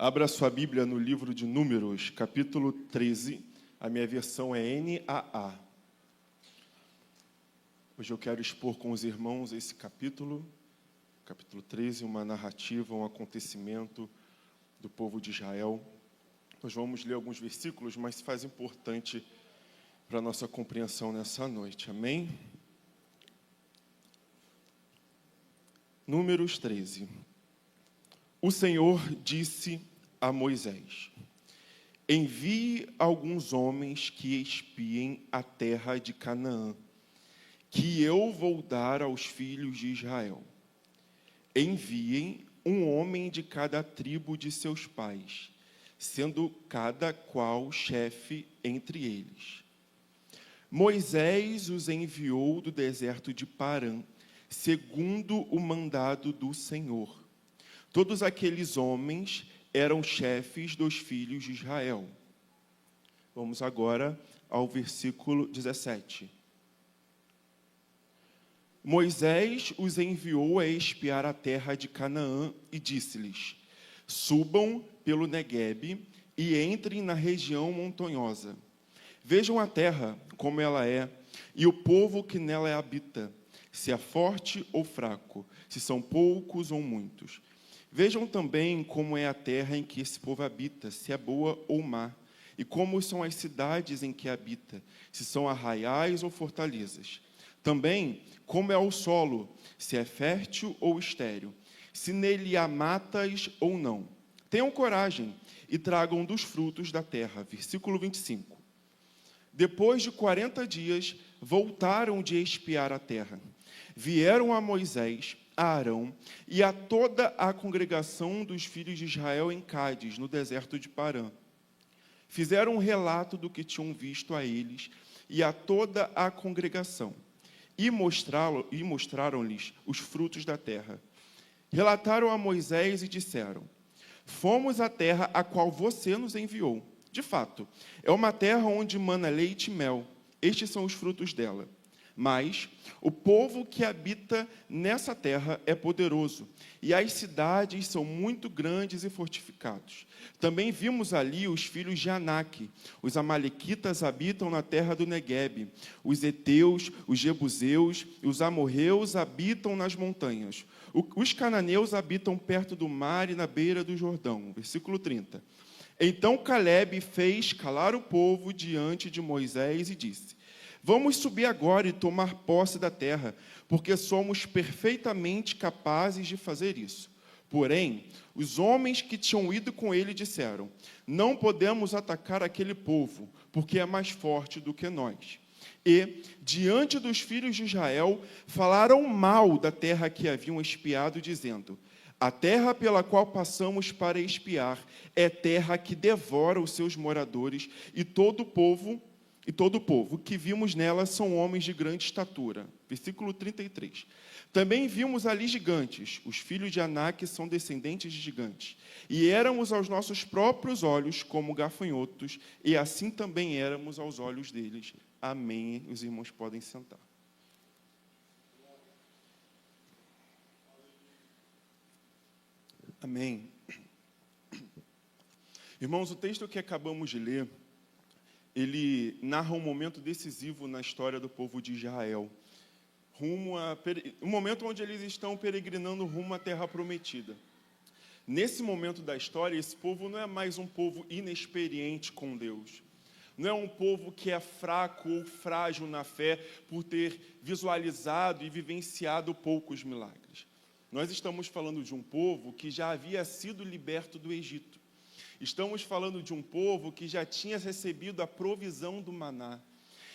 Abra sua Bíblia no livro de Números, capítulo 13. A minha versão é NAA. Hoje eu quero expor com os irmãos esse capítulo 13, uma narrativa, um acontecimento do povo de Israel. Nós vamos ler alguns versículos, mas se faz importante para a nossa compreensão nessa noite. Amém? Números 13. O Senhor disse a Moisés: envie alguns homens que espiem a terra de Canaã, que eu vou dar aos filhos de Israel. Enviem um homem de cada tribo de seus pais, sendo cada qual chefe entre eles. Moisés os enviou do deserto de Parã, segundo o mandado do Senhor. Todos aqueles homens eram chefes dos filhos de Israel. Vamos agora ao versículo 17. Moisés os enviou a espiar a terra de Canaã e disse-lhes: subam pelo Neguebe e entrem na região montanhosa. Vejam a terra como ela é e o povo que nela habita, se é forte ou fraco, se são poucos ou muitos. Vejam também como é a terra em que esse povo habita, se é boa ou má, e como são as cidades em que habita, se são arraiais ou fortalezas. Também como é o solo, se é fértil ou estéril, se nele há matas ou não. Tenham coragem e tragam dos frutos da terra. Versículo 25. Depois de 40 dias, voltaram de espiar a terra. Vieram a Moisés, a Arão e a toda a congregação dos filhos de Israel em Cádiz, no deserto de Parã. Fizeram um relato do que tinham visto a eles e a toda a congregação, e mostraram-lhes os frutos da terra. Relataram a Moisés e disseram: fomos à terra a qual você nos enviou. De fato, é uma terra onde mana leite e mel. Estes são os frutos dela. Mas o povo que habita nessa terra é poderoso, e as cidades são muito grandes e fortificados. Também vimos ali os filhos de Anak. Os amalequitas habitam na terra do Neguebe. Os heteus, os jebuseus e os amorreus habitam nas montanhas. Os cananeus habitam perto do mar e na beira do Jordão. Versículo 30. Então Calebe fez calar o povo diante de Moisés e disse: vamos subir agora e tomar posse da terra, porque somos perfeitamente capazes de fazer isso. Porém, os homens que tinham ido com ele disseram: não podemos atacar aquele povo, porque é mais forte do que nós. E, diante dos filhos de Israel, falaram mal da terra que haviam espiado, dizendo: a terra pela qual passamos para espiar é terra que devora os seus moradores, e todo o povo que vimos nela são homens de grande estatura. Versículo 33. Também vimos ali gigantes. Os filhos de Anak são descendentes de gigantes. E éramos aos nossos próprios olhos como gafanhotos, e assim também éramos aos olhos deles. Amém. Os irmãos podem sentar. Amém. Irmãos, o texto que acabamos de ler, ele narra um momento decisivo na história do povo de Israel, um momento onde eles estão peregrinando rumo à terra prometida. Nesse momento da história, esse povo não é mais um povo inexperiente com Deus, não é um povo que é fraco ou frágil na fé por ter visualizado e vivenciado poucos milagres. Nós estamos falando de um povo que já havia sido liberto do Egito. Estamos falando de um povo que já tinha recebido a provisão do maná.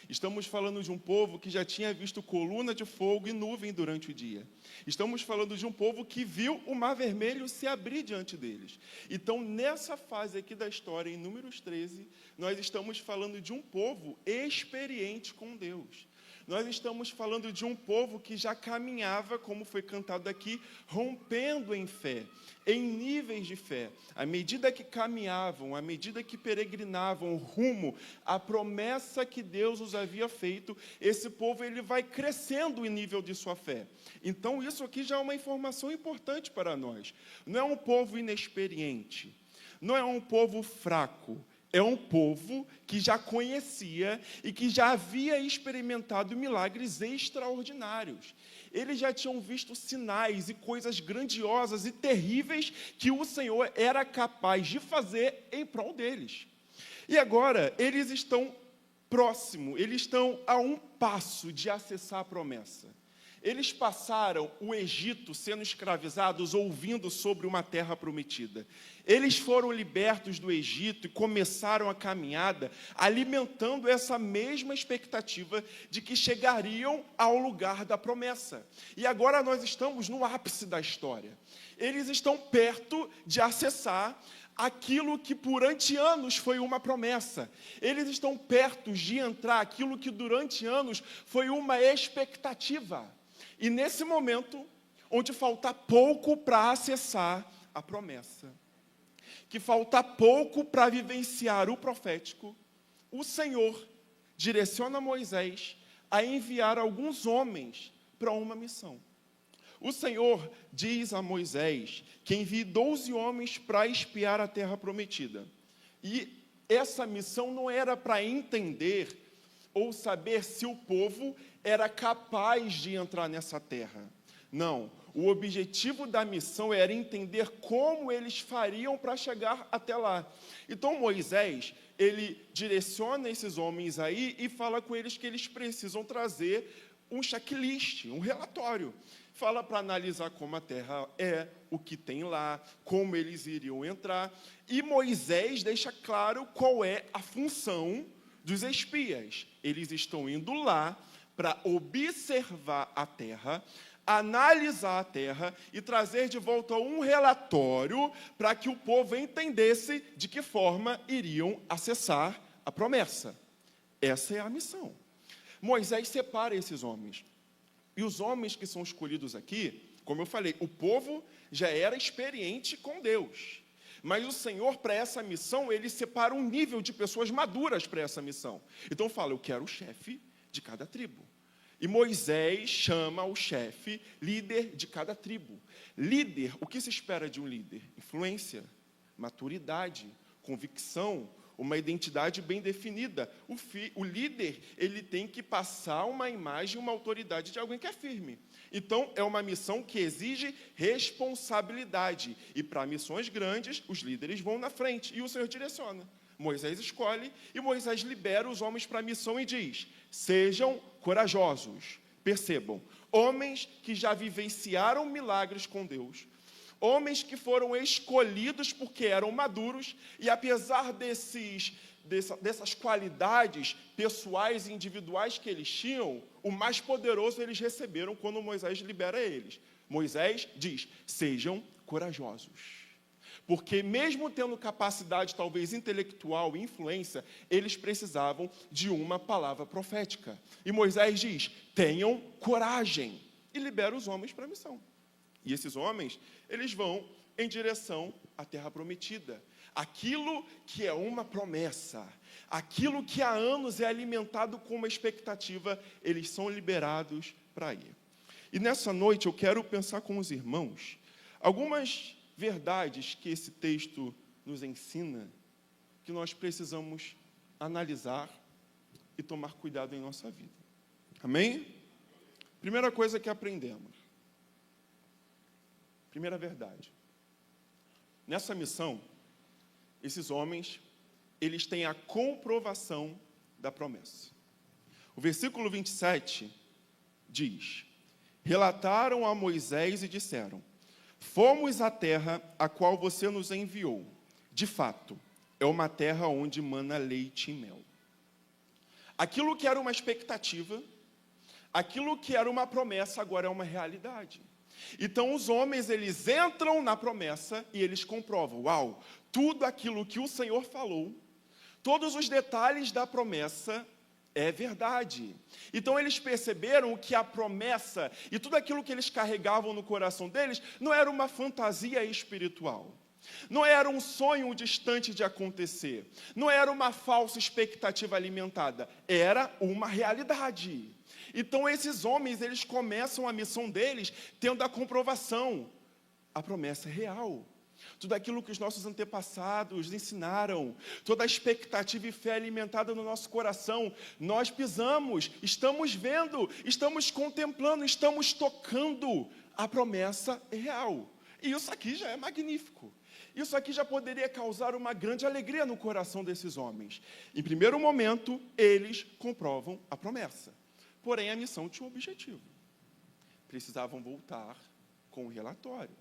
Estamos falando de um povo que já tinha visto coluna de fogo e nuvem durante o dia. Estamos falando de um povo que viu o Mar Vermelho se abrir diante deles. Então, nessa fase aqui da história, em Números 13, nós estamos falando de um povo experiente com Deus. Nós estamos falando de um povo que já caminhava, como foi cantado aqui, rompendo em fé, em níveis de fé. À medida que caminhavam, à medida que peregrinavam rumo à promessa que Deus os havia feito, esse povo ele vai crescendo em nível de sua fé. Então, isso aqui já é uma informação importante para nós. Não é um povo inexperiente. não é um povo fraco, é um povo que já conhecia e que já havia experimentado milagres extraordinários. Eles já tinham visto sinais e coisas grandiosas e terríveis que o Senhor era capaz de fazer em prol deles. E agora, eles estão próximos, eles estão a um passo de acessar a promessa. Eles passaram o Egito sendo escravizados, ouvindo sobre uma terra prometida. Eles foram libertos do Egito e começaram a caminhada alimentando essa mesma expectativa de que chegariam ao lugar da promessa. E agora nós estamos no ápice da história. Eles estão perto de acessar aquilo que durante anos foi uma promessa. Eles estão perto de entrar aquilo que durante anos foi uma expectativa. E nesse momento, onde falta pouco para acessar a promessa, que falta pouco para vivenciar o profético, o Senhor direciona Moisés a enviar alguns homens para uma missão. O Senhor diz a Moisés que envie 12 homens para espiar a terra prometida. E essa missão não era para entender ou saber se o povo era capaz de entrar nessa terra. Não, o objetivo da missão era entender como eles fariam para chegar até lá. Então Moisés, ele direciona esses homens aí e fala com eles que eles precisam trazer um checklist, um relatório. Fala para analisar como a terra é, o que tem lá, como eles iriam entrar. E Moisés deixa claro qual é a função dos espias. Eles estão indo lá para observar a terra, analisar a terra e trazer de volta um relatório para que o povo entendesse de que forma iriam acessar a promessa. Essa é a missão. Moisés separa esses homens. E os homens que são escolhidos aqui, como eu falei, o povo já era experiente com Deus. Mas o Senhor, para essa missão, ele separa um nível de pessoas maduras para essa missão. Então fala, eu quero o chefe de cada tribo. E Moisés chama o chefe, líder de cada tribo. Líder, o que se espera de um líder? Influência, maturidade, convicção, uma identidade bem definida. O líder, ele tem que passar uma imagem, uma autoridade de alguém que é firme. Então, é uma missão que exige responsabilidade. E para missões grandes, os líderes vão na frente e o Senhor direciona. Moisés escolhe e Moisés libera os homens para a missão e diz, sejam corajosos. Percebam, homens que já vivenciaram milagres com Deus, homens que foram escolhidos porque eram maduros e apesar dessas qualidades pessoais e individuais que eles tinham, o mais poderoso eles receberam quando Moisés libera eles. Moisés diz, sejam corajosos. Porque mesmo tendo capacidade talvez intelectual e influência, eles precisavam de uma palavra profética. E Moisés diz, tenham coragem e libera os homens para a missão. E esses homens, eles vão em direção à terra prometida. Aquilo que é uma promessa, aquilo que há anos é alimentado com uma expectativa, eles são liberados para ir. E nessa noite eu quero pensar com os irmãos algumas verdades que esse texto nos ensina, que nós precisamos analisar e tomar cuidado em nossa vida. Amém? Primeira coisa que aprendemos. Primeira verdade. Nessa missão, esses homens, eles têm a comprovação da promessa. O versículo 27 diz, relataram a Moisés e disseram, fomos à terra a qual você nos enviou. De fato, é uma terra onde mana leite e mel. Aquilo que era uma expectativa, aquilo que era uma promessa, agora é uma realidade. Então, os homens, eles entram na promessa e eles comprovam, uau, tudo aquilo que o Senhor falou, todos os detalhes da promessa é verdade. Então, eles perceberam que a promessa e tudo aquilo que eles carregavam no coração deles não era uma fantasia espiritual. Não era um sonho distante de acontecer. Não era uma falsa expectativa alimentada. Era uma realidade. Então, esses homens, eles começam a missão deles tendo a comprovação. A promessa é real. tudo aquilo que os nossos antepassados ensinaram, toda a expectativa e fé alimentada no nosso coração, nós pisamos, estamos vendo, estamos contemplando, estamos tocando a promessa real. E isso aqui já é magnífico. Isso aqui já poderia causar uma grande alegria no coração desses homens. Em primeiro momento, eles comprovam a promessa. Porém, a missão tinha um objetivo. Precisavam voltar com o relatório.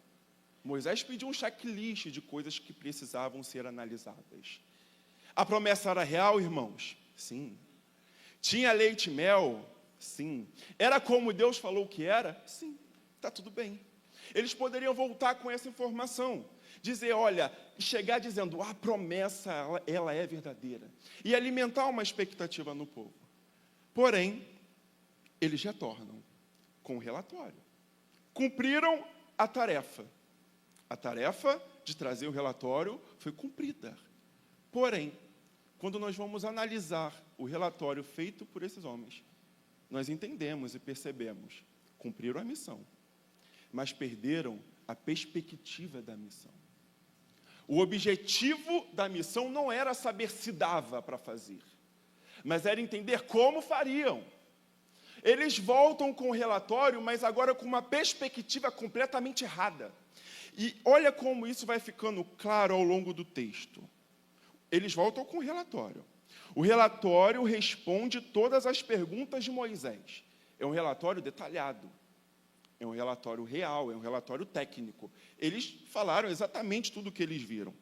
Moisés pediu um checklist de coisas que precisavam ser analisadas. A promessa era real, irmãos? Sim. Tinha leite e mel? Sim. Era como Deus falou que era? Sim. Está tudo bem. Eles poderiam voltar com essa informação. Dizer, olha, chegar dizendo, a promessa, ela é verdadeira. E alimentar uma expectativa no povo. Porém, eles retornam com o relatório. Cumpriram a tarefa. A tarefa de trazer o relatório foi cumprida. Porém, quando nós vamos analisar o relatório feito por esses homens, nós entendemos e percebemos, cumpriram a missão, mas perderam a perspectiva da missão. O objetivo da missão não era saber se dava para fazer, mas era entender como fariam. Eles voltam com o relatório, mas agora com uma perspectiva completamente errada. E olha como isso vai ficando claro ao longo do texto. Eles voltam com o relatório. O relatório responde todas as perguntas de Moisés. É um relatório detalhado. É um relatório real, é um relatório técnico. Eles falaram exatamente tudo o que eles viram.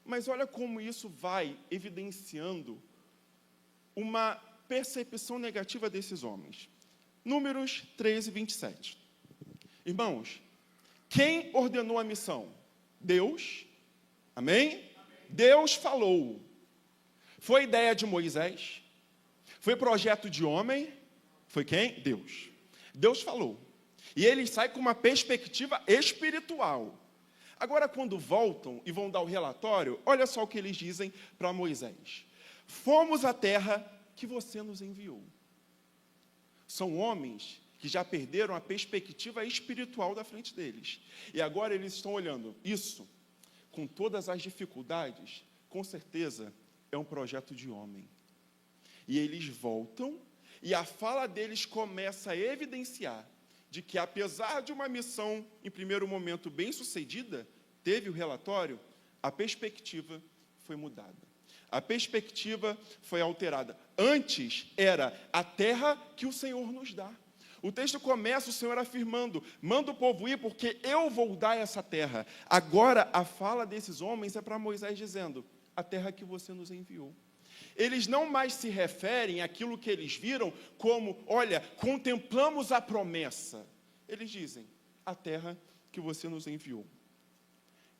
Mas olha como isso vai evidenciando uma percepção negativa desses homens. Números 13, 27. Irmãos, quem ordenou a missão? Deus. Amém? Deus falou. Foi ideia de Moisés? Foi projeto de homem? Foi quem? Deus. Deus falou. E eles saem com uma perspectiva espiritual. Agora, quando voltam e vão dar o relatório, olha só o que eles dizem para Moisés. Fomos à terra que você nos enviou. São homens que já perderam a perspectiva espiritual da frente deles. E agora eles estão olhando isso, com todas as dificuldades, com certeza é um projeto de homem. E eles voltam, e a fala deles começa a evidenciar de que, apesar de uma missão, em primeiro momento, bem-sucedida, teve o relatório, a perspectiva foi mudada. A perspectiva foi alterada. Antes era a terra que o Senhor nos dá. O texto começa o Senhor afirmando, manda o povo ir porque eu vou dar essa terra. Agora a fala desses homens é para Moisés dizendo, a terra que você nos enviou. Eles não mais se referem àquilo que eles viram como, olha, contemplamos a promessa. Eles dizem, a terra que você nos enviou.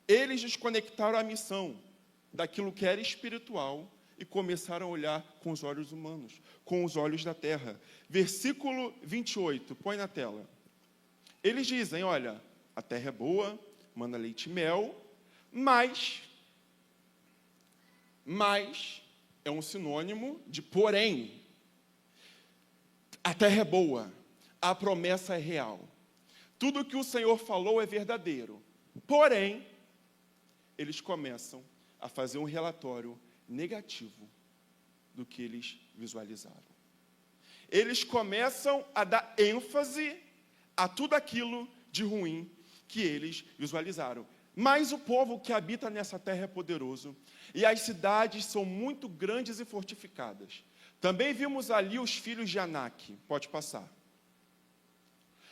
Eles desconectaram a missão daquilo que era espiritual e começaram a olhar com os olhos humanos, com os olhos da terra. Versículo 28, põe na tela. Eles dizem, olha, a terra é boa, mana leite e mel, mas é um sinônimo de porém. A terra é boa, a promessa é real. Tudo que o Senhor falou é verdadeiro. Porém, eles começam a fazer um relatório negativo do que eles visualizaram. Eles começam a dar ênfase a tudo aquilo de ruim que eles visualizaram. Mas o povo que habita nessa terra é poderoso, e as cidades são muito grandes e fortificadas. Também vimos ali os filhos de Anak. Pode passar.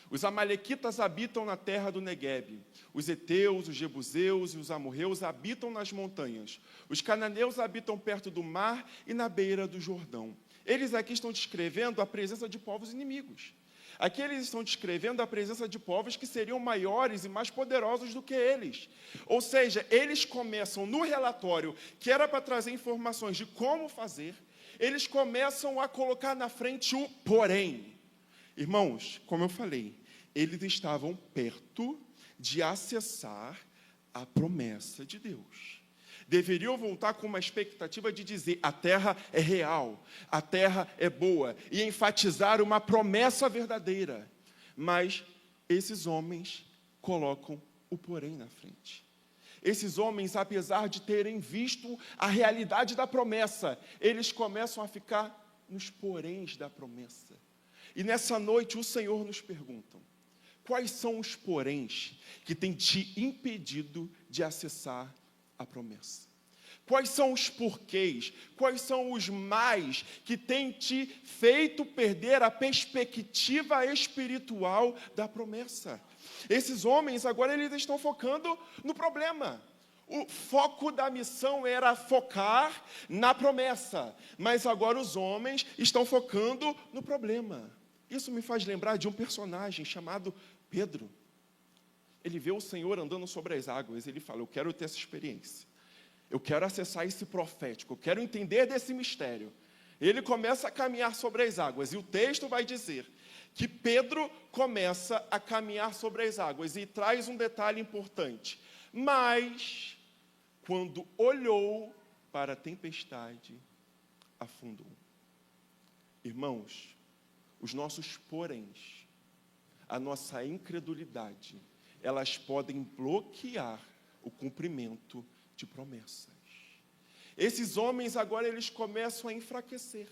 Os amalequitas habitam na terra do Neguebe. Os heteus, os jebuseus e os amorreus habitam nas montanhas. Os cananeus habitam perto do mar e na beira do Jordão. Eles aqui estão descrevendo a presença de povos inimigos. Aqui eles estão descrevendo a presença de povos que seriam maiores e mais poderosos do que eles. Ou seja, eles começam no relatório, que era para trazer informações de como fazer, eles começam a colocar na frente o porém. Irmãos, como eu falei, eles estavam perto de acessar a promessa de Deus. Deveriam voltar com uma expectativa de dizer, a terra é real, a terra é boa, e enfatizar uma promessa verdadeira. Mas esses homens colocam o porém na frente. Esses homens, apesar de terem visto a realidade da promessa, eles começam a ficar nos poréns da promessa. E nessa noite o Senhor nos pergunta: quais são os poréns que têm te impedido de acessar a promessa? Quais são os porquês, quais são os mais que têm te feito perder a perspectiva espiritual da promessa? Esses homens agora eles estão focando no problema. O foco da missão era focar na promessa, mas agora os homens estão focando no problema. Isso me faz lembrar de um personagem chamado Pedro. Ele vê o Senhor andando sobre as águas, ele fala: eu quero ter essa experiência. Eu quero acessar esse profético, eu quero entender desse mistério. Ele começa a caminhar sobre as águas, e o texto vai dizer que Pedro começa a caminhar sobre as águas, e traz um detalhe importante: mas, quando olhou para a tempestade, afundou. Irmãos, os nossos poréns, a nossa incredulidade, elas podem bloquear o cumprimento de promessas. Esses homens agora eles começam a enfraquecer,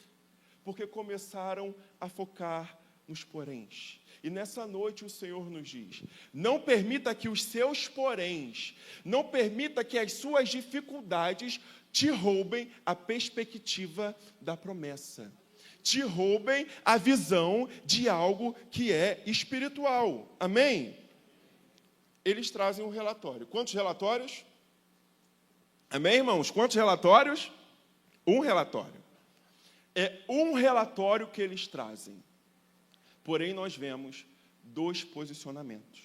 porque começaram a focar nos poréns. E nessa noite o Senhor nos diz: não permita que os seus poréns, não permita que as suas dificuldades te roubem a perspectiva da promessa, te roubem a visão de algo que é espiritual. Amém? Eles trazem um relatório. Quantos relatórios? Amém, irmãos? Quantos relatórios? Um relatório. É um relatório que eles trazem. Porém, nós vemos dois posicionamentos.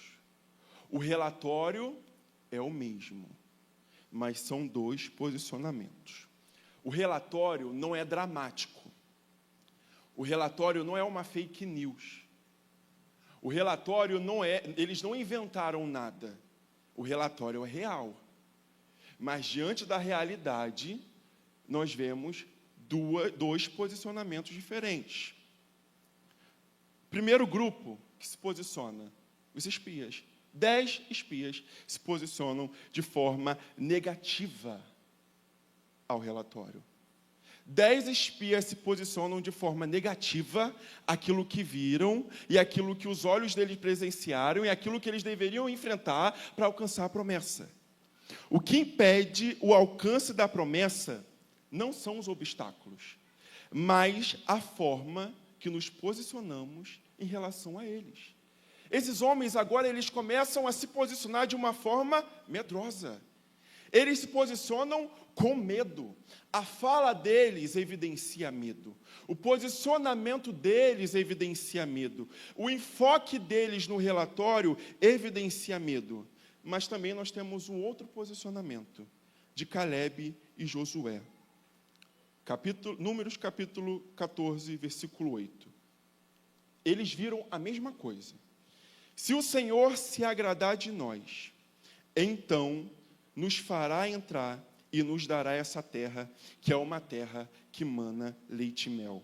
O relatório é o mesmo, mas são dois posicionamentos. O relatório não é dramático. O relatório não é uma fake news. O relatório não é... Eles não inventaram nada. O relatório é real. Mas, diante da realidade, nós vemos dois posicionamentos diferentes. Primeiro grupo que se posiciona, os espias. 10 espias se posicionam de forma negativa ao relatório. 10 espias se posicionam de forma negativa àquilo que viram e àquilo que os olhos deles presenciaram e àquilo que eles deveriam enfrentar para alcançar a promessa. O que impede o alcance da promessa não são os obstáculos, mas a forma que nos posicionamos em relação a eles. Esses homens agora eles começam a se posicionar de uma forma medrosa. Eles se posicionam com medo. A fala deles evidencia medo. O posicionamento deles evidencia medo. O enfoque deles no relatório evidencia medo. Mas também nós temos um outro posicionamento de Calebe e Josué. Números capítulo 14, versículo 8. Eles viram a mesma coisa. Se o Senhor se agradar de nós, então nos fará entrar e nos dará essa terra, que é uma terra que mana leite e mel.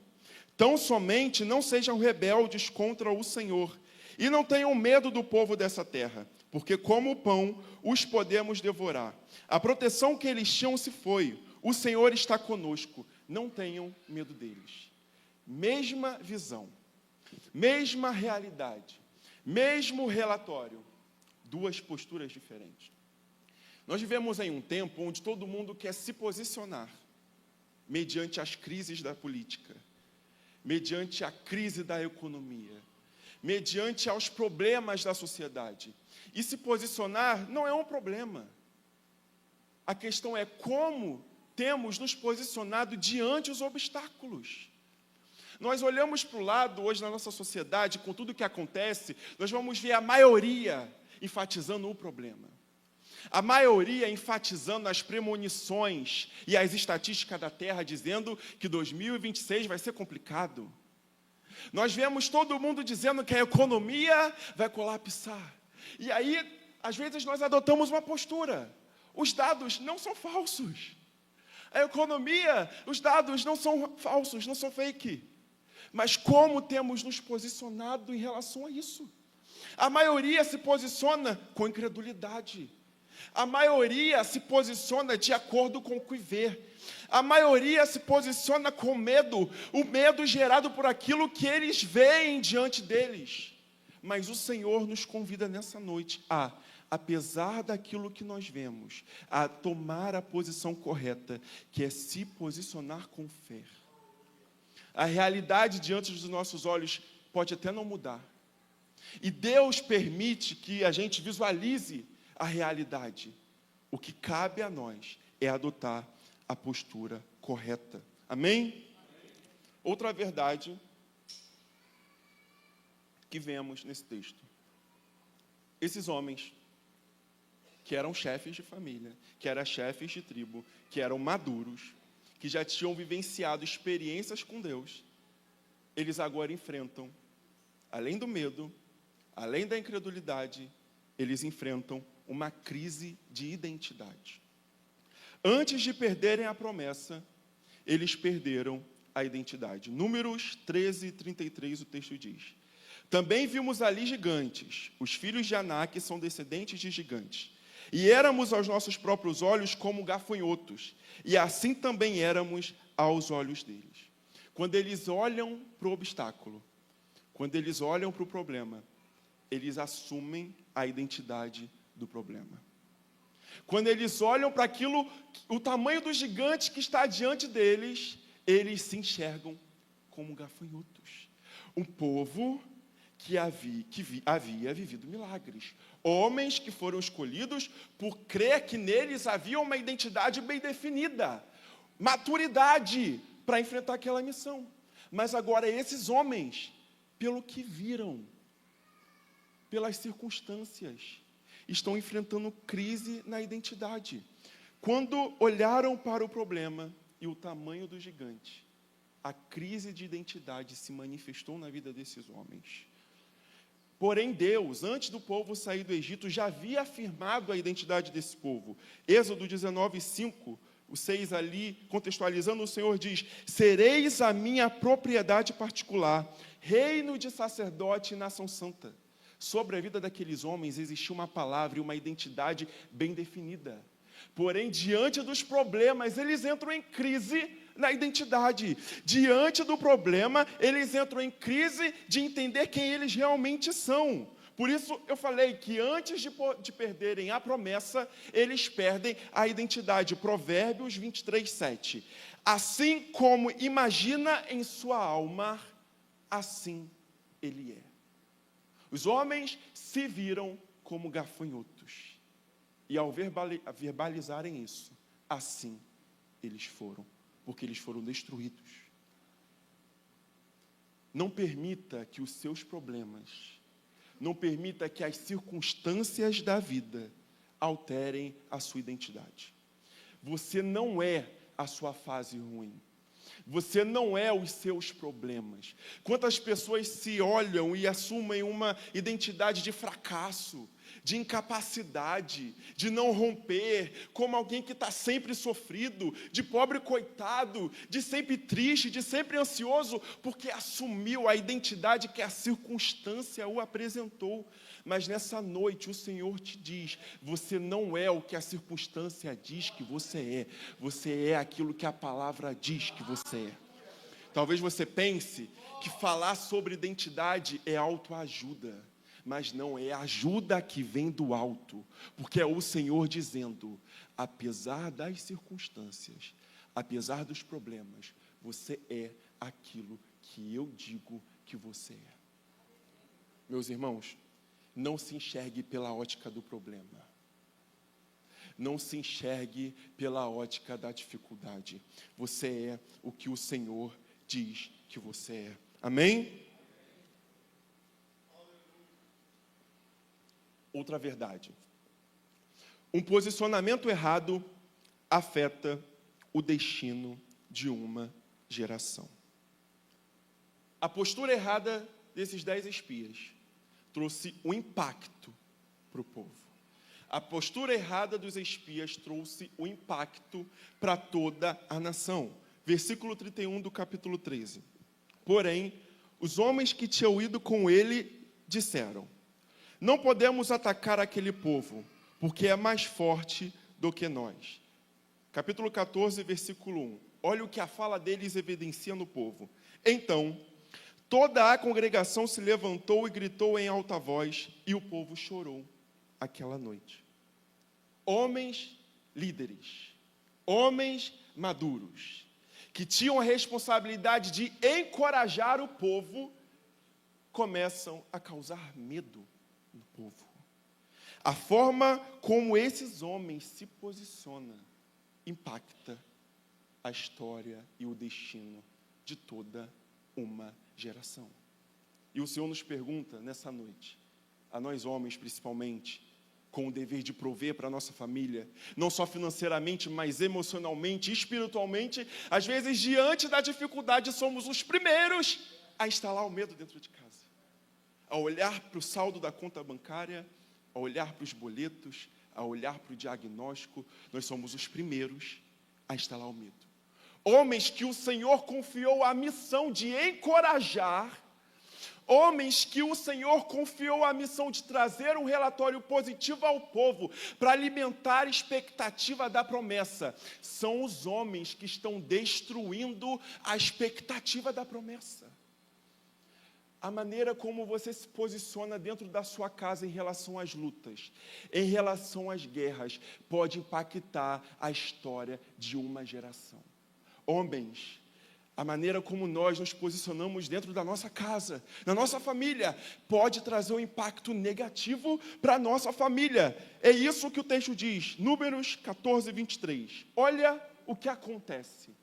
Tão somente não sejam rebeldes contra o Senhor, e não tenham medo do povo dessa terra, porque como o pão os podemos devorar. A proteção que eles tinham se foi, o Senhor está conosco, não tenham medo deles. Mesma visão, mesma realidade, mesmo relatório, duas posturas diferentes. Nós vivemos em um tempo onde todo mundo quer se posicionar mediante as crises da política, mediante a crise da economia, mediante aos problemas da sociedade. E se posicionar não é um problema. A questão é como temos nos posicionado diante dos obstáculos. Nós olhamos para o lado hoje na nossa sociedade, com tudo que acontece, nós vamos ver a maioria enfatizando o problema. A maioria enfatizando as premonições e as estatísticas da Terra, dizendo que 2026 vai ser complicado. Nós vemos todo mundo dizendo que a economia vai colapsar. E aí, às vezes, nós adotamos uma postura. Os dados não são falsos. A economia, os dados não são falsos, não são fake. Mas como temos nos posicionado em relação a isso? A maioria se posiciona com incredulidade. A maioria se posiciona de acordo com o que vê. A maioria se posiciona com medo, o medo gerado por aquilo que eles veem diante deles. Mas o Senhor nos convida nessa noite a, apesar daquilo que nós vemos, a tomar a posição correta, que é se posicionar com fé. A realidade diante dos nossos olhos pode até não mudar. E Deus permite que a gente visualize a realidade. O que cabe a nós é adotar a postura correta. Amém? Outra verdade que vemos nesse texto. Esses homens, que eram chefes de família, que eram chefes de tribo, que eram maduros, que já tinham vivenciado experiências com Deus, eles agora enfrentam, além do medo, além da incredulidade, eles enfrentam uma crise de identidade. Antes de perderem a promessa, eles perderam a identidade. Números 13:33, o texto diz: também vimos ali gigantes, os filhos de Anak são descendentes de gigantes, e éramos aos nossos próprios olhos como gafanhotos, e assim também éramos aos olhos deles. Quando eles olham para o obstáculo, quando eles olham para o problema, eles assumem a identidade do problema. Quando eles olham para aquilo, o tamanho do gigante que está diante deles, eles se enxergam como gafanhotos. Um povo que havia vivido milagres. Homens que foram escolhidos por crer que neles havia uma identidade bem definida, maturidade para enfrentar aquela missão. Mas agora esses homens, pelo que viram, pelas circunstâncias, estão enfrentando crise na identidade. Quando olharam para o problema e o tamanho do gigante, a crise de identidade se manifestou na vida desses homens. Porém, Deus, antes do povo sair do Egito, já havia afirmado a identidade desse povo. Êxodo 19:5, o 6 ali, contextualizando, o Senhor diz: sereis a minha propriedade particular, reino de sacerdote e nação santa. Sobre a vida daqueles homens existia uma palavra e uma identidade bem definida. Porém, diante dos problemas, eles entram em crise na identidade. Diante do problema, eles entram em crise de entender quem eles realmente são. Por isso, eu falei que antes de perderem a promessa, eles perdem a identidade. Provérbios 23:7. Assim como imagina em sua alma, assim ele é. Os homens se viram como gafanhotos. E ao verbalizarem isso, assim eles foram, porque eles foram destruídos. Não permita que os seus problemas, não permita que as circunstâncias da vida alterem a sua identidade. Você não é a sua fase ruim. Você não é os seus problemas. Quantas pessoas se olham e assumem uma identidade de fracasso, de incapacidade, de não romper, como alguém que está sempre sofrido, de pobre coitado, de sempre triste, de sempre ansioso, porque assumiu a identidade que a circunstância o apresentou. Mas nessa noite o Senhor te diz: você não é o que a circunstância diz que você é aquilo que a palavra diz que você é. Talvez você pense que falar sobre identidade é autoajuda, mas não, é ajuda que vem do alto, porque é o Senhor dizendo: apesar das circunstâncias, apesar dos problemas, você é aquilo que eu digo que você é. Meus irmãos, não se enxergue pela ótica do problema. Não se enxergue pela ótica da dificuldade. Você é o que o Senhor diz que você é. Amém? Outra verdade. Um posicionamento errado afeta o destino de uma geração. A postura errada desses 10 espias trouxe um impacto para o povo. A postura errada dos espias trouxe um impacto para toda a nação. Versículo 31 do capítulo 13. Porém, os homens que tinham ido com ele disseram: não podemos atacar aquele povo, porque é mais forte do que nós. Capítulo 14, versículo 1. Olha o que a fala deles evidencia no povo. Então, toda a congregação se levantou e gritou em alta voz, e o povo chorou aquela noite. Homens líderes, homens maduros, que tinham a responsabilidade de encorajar o povo, começam a causar medo no povo. A forma como esses homens se posicionam impacta a história e o destino de toda uma geração. E o Senhor nos pergunta nessa noite, a nós homens principalmente, com o dever de prover para a nossa família, não só financeiramente, mas emocionalmente, espiritualmente. Às vezes, diante da dificuldade, somos os primeiros a instalar o medo dentro de casa, a olhar para o saldo da conta bancária, a olhar para os boletos, a olhar para o diagnóstico. Nós somos os primeiros a instalar o medo. Homens que o Senhor confiou a missão de encorajar, homens que o Senhor confiou a missão de trazer um relatório positivo ao povo, para alimentar a expectativa da promessa, são os homens que estão destruindo a expectativa da promessa. A maneira como você se posiciona dentro da sua casa em relação às lutas, em relação às guerras, pode impactar a história de uma geração. Homens, a maneira como nós nos posicionamos dentro da nossa casa, na nossa família, pode trazer um impacto negativo para a nossa família. É isso que o texto diz, Números 14, 23. Olha o que acontece.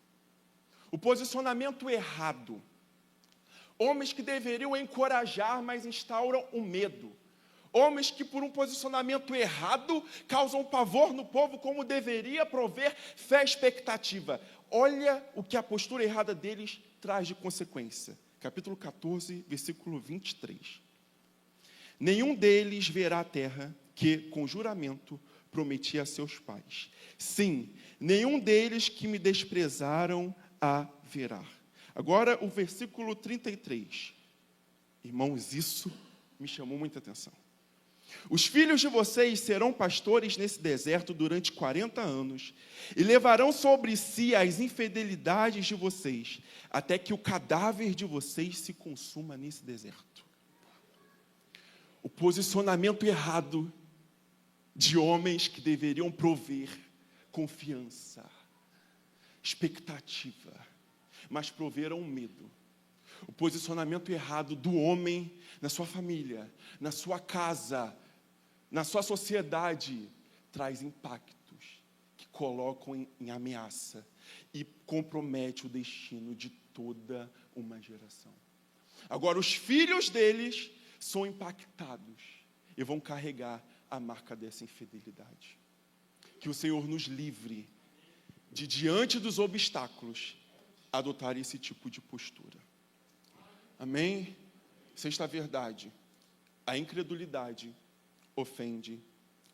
O posicionamento errado. Homens que deveriam encorajar, mas instauram o medo. Homens que, por um posicionamento errado, causam pavor no povo, como deveria prover fé e expectativa. Olha o que a postura errada deles traz de consequência. Capítulo 14, versículo 23. Nenhum deles verá a terra que, com juramento, prometi a seus pais. Sim, nenhum deles que me desprezaram a verá. Agora, o versículo 33. Irmãos, isso me chamou muita atenção. Os filhos de vocês serão pastores nesse deserto durante 40 anos e levarão sobre si as infidelidades de vocês, até que o cadáver de vocês se consuma nesse deserto. O posicionamento errado de homens que deveriam prover confiança, expectativa, mas proveram medo. O posicionamento errado do homem na sua família, na sua casa, na sua sociedade, traz impactos que colocam em ameaça e compromete o destino de toda uma geração. Agora, os filhos deles são impactados e vão carregar a marca dessa infidelidade. Que o Senhor nos livre de, diante dos obstáculos, adotar esse tipo de postura. Amém? Sexta verdade, a incredulidade ofende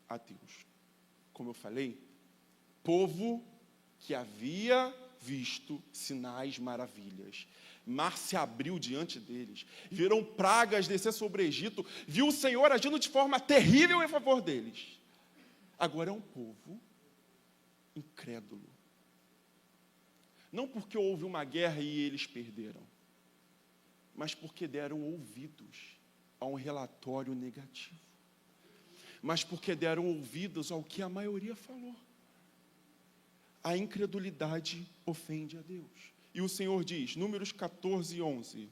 a Deus. Como eu falei, povo que havia visto sinais, maravilhas, mar se abriu diante deles, viram pragas descer sobre o Egito, viu o Senhor agindo de forma terrível em favor deles. Agora é um povo incrédulo. Não porque houve uma guerra e eles perderam, mas porque deram ouvidos a um relatório negativo. Mas porque deram ouvidos ao que a maioria falou. A incredulidade ofende a Deus. E o Senhor diz, Números 14, 11.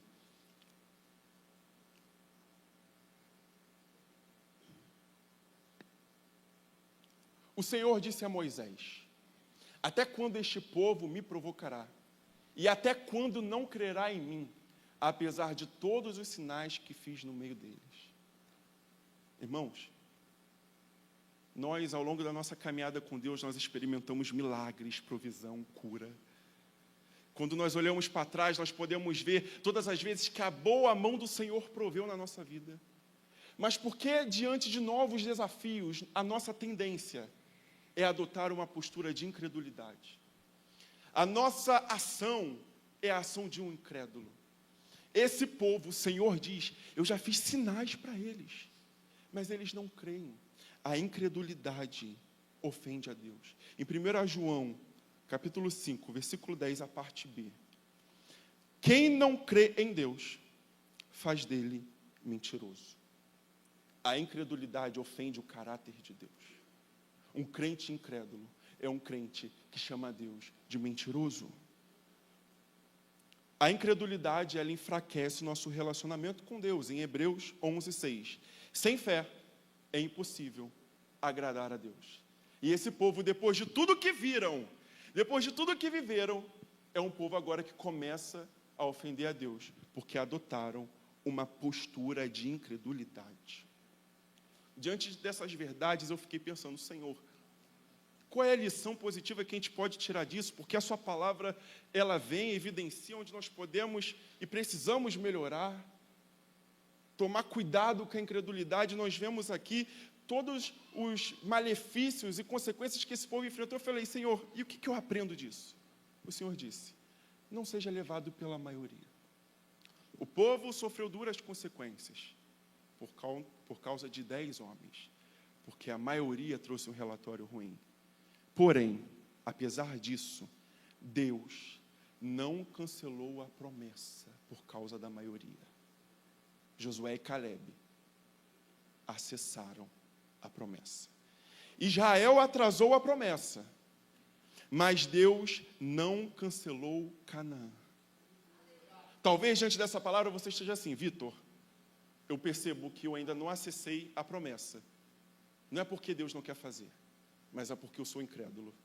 O Senhor disse a Moisés, até quando este povo me provocará? E até quando não crerá em mim, apesar de todos os sinais que fiz no meio deles? Irmãos, nós, ao longo da nossa caminhada com Deus, nós experimentamos milagres, provisão, cura. Quando nós olhamos para trás, nós podemos ver todas as vezes que a boa mão do Senhor proveu na nossa vida. Mas por que, diante de novos desafios, a nossa tendência é adotar uma postura de incredulidade? A nossa ação é a ação de um incrédulo. Esse povo, o Senhor diz, eu já fiz sinais para eles, mas eles não creem. a incredulidade ofende a Deus. Em 1 João, capítulo 5, versículo 10, a parte B. Quem não crê em Deus, faz dele mentiroso. A incredulidade ofende o caráter de Deus. Um crente incrédulo é um crente que chama a Deus de mentiroso. A incredulidade, ela enfraquece o nosso relacionamento com Deus. Em Hebreus 11:6. Sem fé, é impossível agradar a Deus. E esse povo, depois de tudo que viram, depois de tudo que viveram, é um povo agora que começa a ofender a Deus, porque adotaram uma postura de incredulidade. Diante dessas verdades, eu fiquei pensando, Senhor, qual é a lição positiva que a gente pode tirar disso? Porque a sua palavra, ela vem e evidencia onde nós podemos e precisamos melhorar. Tomar cuidado com a incredulidade. Nós vemos aqui todos os malefícios e consequências que esse povo enfrentou. Eu falei, Senhor, e o que eu aprendo disso? O Senhor disse, não seja levado pela maioria. O povo sofreu duras consequências por causa de 10 homens, porque a maioria trouxe um relatório ruim. Porém, apesar disso, Deus não cancelou a promessa por causa da maioria. Josué e Caleb acessaram a promessa. Israel atrasou a promessa, mas Deus não cancelou Canaã. Talvez diante dessa palavra você esteja assim, Vitor, eu percebo que eu ainda não acessei a promessa. Não é porque Deus não quer fazer, mas é porque eu sou incrédulo.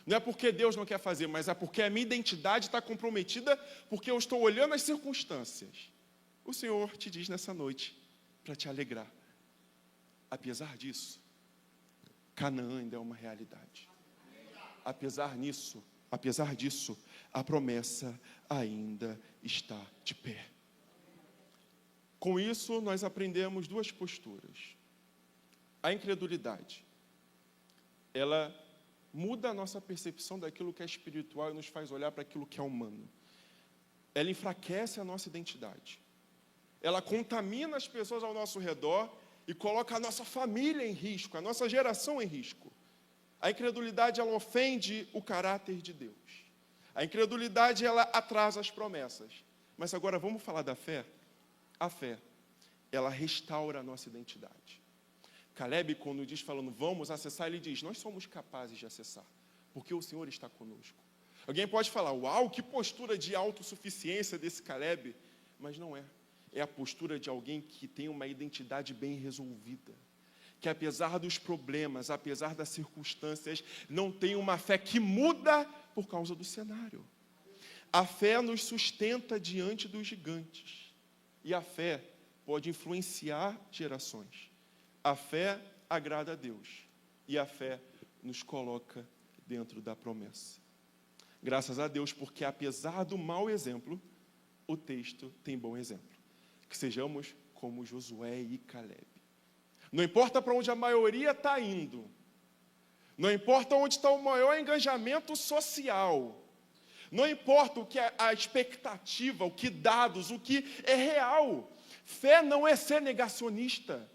Não é porque Deus não quer fazer, mas é porque a minha identidade está comprometida, porque eu estou olhando as circunstâncias. O Senhor te diz nessa noite, para te alegrar. Apesar disso, Canaã ainda é uma realidade. Apesar disso, a promessa ainda está de pé. Com isso, nós aprendemos duas posturas. A incredulidade, ela muda a nossa percepção daquilo que é espiritual e nos faz olhar para aquilo que é humano. Ela enfraquece a nossa identidade. Ela contamina as pessoas ao nosso redor e coloca a nossa família em risco, a nossa geração em risco. A incredulidade, ela ofende o caráter de Deus. A incredulidade, ela atrasa as promessas. Mas agora vamos falar da fé? A fé, ela restaura a nossa identidade. Caleb, quando diz, falando, vamos acessar, ele diz, nós somos capazes de acessar, porque o Senhor está conosco. Alguém pode falar, uau, que postura de autossuficiência desse Caleb, mas não é. É a postura de alguém que tem uma identidade bem resolvida, que apesar dos problemas, apesar das circunstâncias, não tem uma fé que muda por causa do cenário. A fé nos sustenta diante dos gigantes, e a fé pode influenciar gerações. A fé agrada a Deus, e a fé nos coloca dentro da promessa. Graças a Deus, porque apesar do mau exemplo, o texto tem bom exemplo. Que sejamos como Josué e Caleb. Não importa para onde a maioria está indo, não importa onde está o maior engajamento social, não importa o que é a expectativa, o que dados, o que é real. Fé não é ser negacionista.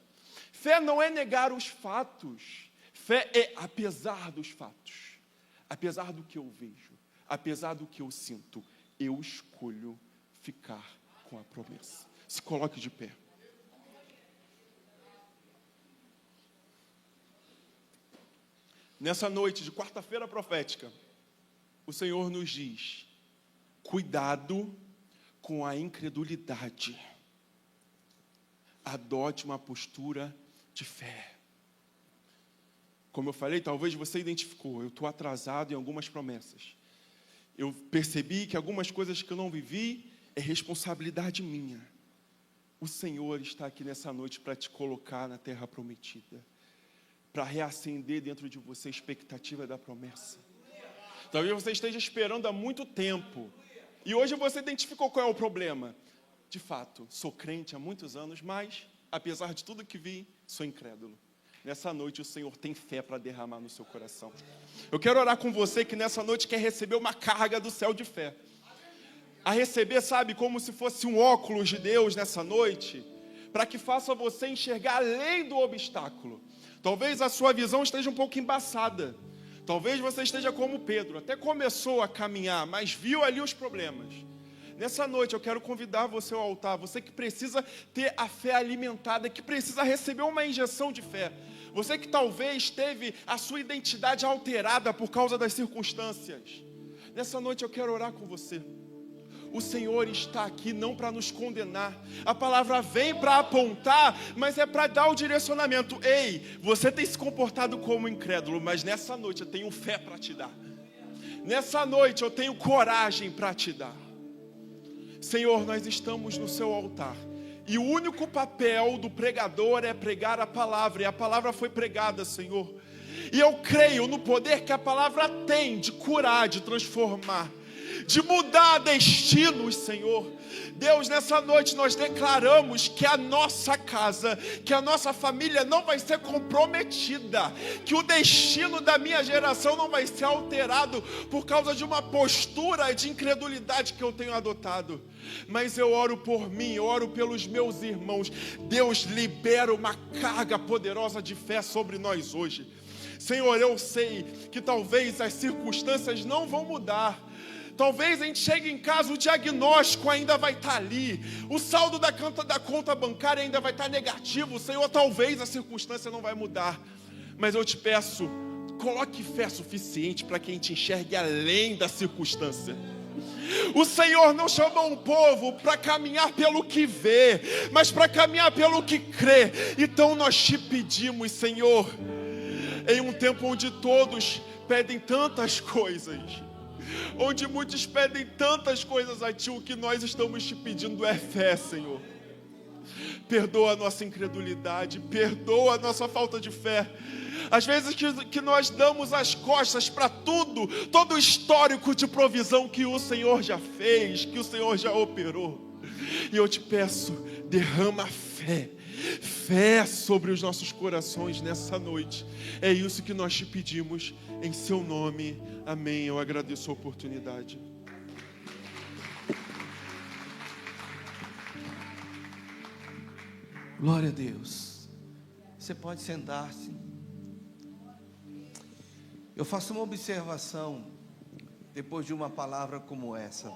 Fé não é negar os fatos. Fé é apesar dos fatos, apesar do que eu vejo, apesar do que eu sinto, eu escolho ficar com a promessa. Se coloque de pé. Nessa noite de quarta-feira profética, o Senhor nos diz, cuidado com a incredulidade. Adote uma postura de fé. Como eu falei, talvez você identificou, eu estou atrasado em algumas promessas. Eu percebi que algumas coisas que eu não vivi é responsabilidade minha. O Senhor está aqui nessa noite para te colocar na terra prometida, para reacender dentro de você a expectativa da promessa. Talvez você esteja esperando há muito tempo, e hoje você identificou qual é o problema. De fato, sou crente há muitos anos, mas, apesar de tudo que vi, sou incrédulo. Nessa noite o Senhor tem fé para derramar no seu coração. Eu quero orar com você que nessa noite quer receber uma carga do céu de fé. A receber, sabe, como se fosse um óculos de Deus nessa noite, para que faça você enxergar além do obstáculo. Talvez a sua visão esteja um pouco embaçada. Talvez você esteja como Pedro, até começou a caminhar, mas viu ali os problemas. Nessa noite eu quero convidar você ao altar, você que precisa ter a fé alimentada, que precisa receber uma injeção de fé. Você que talvez teve a sua identidade alterada por causa das circunstâncias. Nessa noite eu quero orar com você. O Senhor está aqui não para nos condenar. A palavra vem para apontar, mas é para dar o direcionamento. Ei, você tem se comportado como incrédulo, mas nessa noite eu tenho fé para te dar. Nessa noite eu tenho coragem para te dar. Senhor, nós estamos no seu altar. E o único papel do pregador é pregar a palavra. E a palavra foi pregada, Senhor. E eu creio no poder que a palavra tem de curar, de transformar, de mudar destinos, Senhor. Deus, nessa noite nós declaramos que a nossa casa, que a nossa família não vai ser comprometida, que o destino da minha geração não vai ser alterado por causa de uma postura de incredulidade que eu tenho adotado. Mas eu oro por mim, eu oro pelos meus irmãos. Deus, libera uma carga poderosa de fé sobre nós hoje. Senhor, eu sei que talvez as circunstâncias não vão mudar. Talvez a gente chegue em casa, o diagnóstico ainda vai estar ali, o saldo da conta bancária ainda vai estar negativo. Senhor, talvez a circunstância não vai mudar, mas eu te peço, coloque fé suficiente para que a gente enxergue além da circunstância. O Senhor não chamou um povo para caminhar pelo que vê, mas para caminhar pelo que crê. Então nós te pedimos, Senhor, em um tempo onde todos pedem tantas coisas, onde muitos pedem tantas coisas a Ti, o que nós estamos te pedindo é fé, Senhor. Perdoa a nossa incredulidade, perdoa a nossa falta de fé. Às vezes que nós damos as costas para tudo, todo o histórico de provisão que o Senhor já fez, que o Senhor já operou. E eu te peço, derrama fé. Fé sobre os nossos corações nessa noite. É isso que nós te pedimos em seu nome, amém. Eu agradeço a oportunidade. Glória a Deus. Você pode sentar-se. Eu faço uma observação depois de uma palavra como essa.